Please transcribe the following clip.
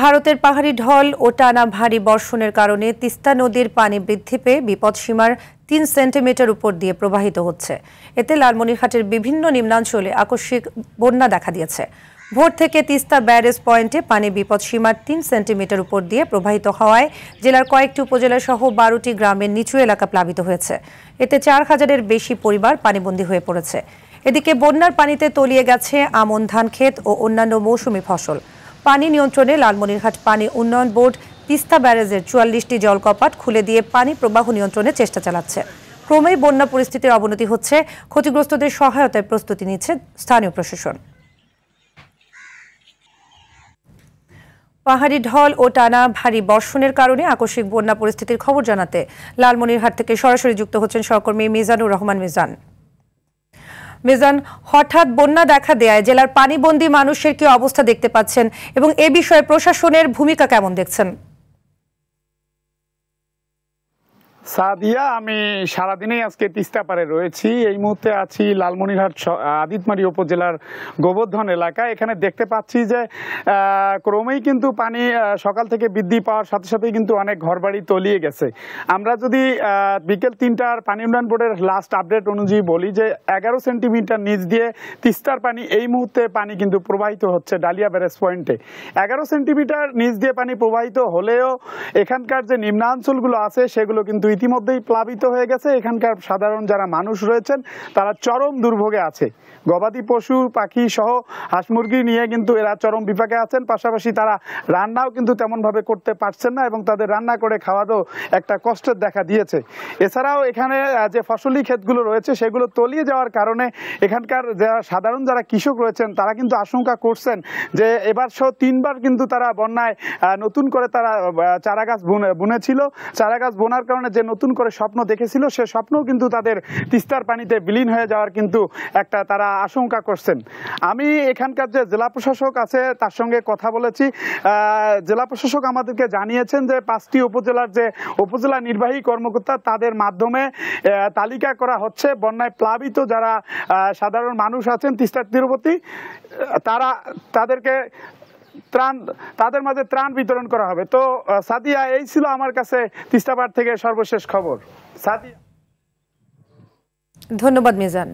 ভারতের পাহাড়ি ঢল ও টানা ভারী বর্ষণের কারণে তিস্তা নদীর পানি বৃদ্ধি পেয়ে বিপদসীমার ৩ সেন্টিমিটার উপর দিয়ে প্রবাহিত হচ্ছে। এতে লালমনিরহাটের বিভিন্ন নিম্নাঞ্চলে আকস্মিক বন্যা দেখা দিয়েছে। ভোর থেকে তিস্তা ব্যারেজ পয়েন্টে পানি বিপদসীমার ৩ সেন্টিমিটার উপর দিয়ে প্রবাহিত হওয়ায় জেলার কয়েকটি উপজেলা সহ ১২টি গ্রামের নিচু এলাকা প্লাবিত হয়েছে। এতে ৪,০০০-এর বেশি পরিবার পানিবন্দী হয়ে পড়েছে। এদিকে বন্যার পানিতে তলিয়ে গেছে আমন ধান ক্ষেত ও অন্যান্য মৌসুমি ফসল। পানি নিয়ন্ত্রণে লালমনিরহাট পানি উন্নয়ন বোর্ড তিস্তা ব্যারেজের ৪৪টি জলকপাট খুলে দিয়ে পানি প্রবাহ নিয়ন্ত্রণের চেষ্টা চালাচ্ছে। ক্রমেই বন্যা পরিস্থিতির অবনতি হচ্ছে। ক্ষতিগ্রস্তদের সহায়তায় প্রস্তুতি নিচ্ছে স্থানীয় প্রশাসন। পাহাড়ি ঢল ও টানা ভারী বর্ষণের কারণে আকস্মিক বন্যা পরিস্থিতির খবর জানাতে লালমনিরহাট থেকে সরাসরি যুক্ত হচ্ছেন সহকর্মী মিজানুর রহমান মিজান। মিজান, হঠাৎ বন্যা দেখা দেয়ায় জেলার পানিবন্দী মানুষের কি অবস্থা দেখতে পাচ্ছেন এবং এ বিষয়ে প্রশাসনের ভূমিকা কেমন দেখছেন? সাদিয়া, আমি সারাদিনেই আজকে তিস্তা পারে রয়েছি। এই মুহূর্তে আছি লালমনিরহাট আদিতমারি উপজেলার গোবর্ধন এলাকায়। এখানে দেখতে পাচ্ছি যে ক্রমেই কিন্তু পানি সকাল থেকে বৃদ্ধি পাওয়ার সাথে সাথেই কিন্তু অনেক ঘরবাড়ি তলিয়ে গেছে। আমরা যদি বিকেল ৩টার পানি উন্নয়ন বোর্ডের লাস্ট আপডেট অনুযায়ী বলি যে ১১ সেন্টিমিটার নিচ দিয়ে তিস্তার পানি এই মুহূর্তে পানি কিন্তু প্রবাহিত হচ্ছে ডালিয়া ব্যারেজ পয়েন্টে। ১১ সেন্টিমিটার নিচ দিয়ে পানি প্রবাহিত হলেও এখানকার যে নিম্নাঞ্চলগুলো আছে সেগুলো কিন্তু ইতিমধ্যেই প্লাবিত হয়ে গেছে। এখানকার সাধারণ যারা মানুষ রয়েছেন তারা চরম দুর্ভোগে আছে। গবাদি পশু পাখি সহ হাঁস মুরগি নিয়ে কিন্তু এরা চরম বিপাকে আছেন। পাশাপাশি তারা রান্নাও কিন্তু তেমনভাবে করতে পারছেন না এবং তাদের রান্না করে খাওয়ারও একটা কষ্টের দেখা দিয়েছে। এছাড়াও এখানে যে ফসলি ক্ষেতগুলো রয়েছে সেগুলো তলিয়ে যাওয়ার কারণে এখানকার যারা সাধারণ যারা কৃষক রয়েছেন তারা কিন্তু আশঙ্কা করছেন যে এবার সহ ৩বার কিন্তু তারা বন্যায় নতুন করে তারা চারা গাছ বুনেছিল। চারা গাছ বোনার কারণে যে নতুন করে স্বপ্ন দেখেছিল সে স্বপ্নও কিন্তু তাদের তিস্তার পানিতে বিলীন হয়ে যাওয়ার কিন্তু একটা তারা আশঙ্কা করছেন। আমি এখানকার যে জেলা প্রশাসক আছে তার সঙ্গে কথা বলেছি। জেলা প্রশাসক আমাদেরকে জানিয়েছেন যে 5টি উপজেলার যে উপজেলা নির্বাহী কর্মকর্তা তাদের মাধ্যমে তালিকা করা হচ্ছে বন্যায় প্লাবিত যারা সাধারণ মানুষ আছেন তিস্তার তীরবর্তী তাদের মাঝে ত্রাণ বিতরণ করা হবে। তো সাদিয়া, এই ছিল আমার কাছে তিস্তাপাড় থেকে সর্বশেষ খবর। সাদিয়া, ধন্যবাদ মিজান।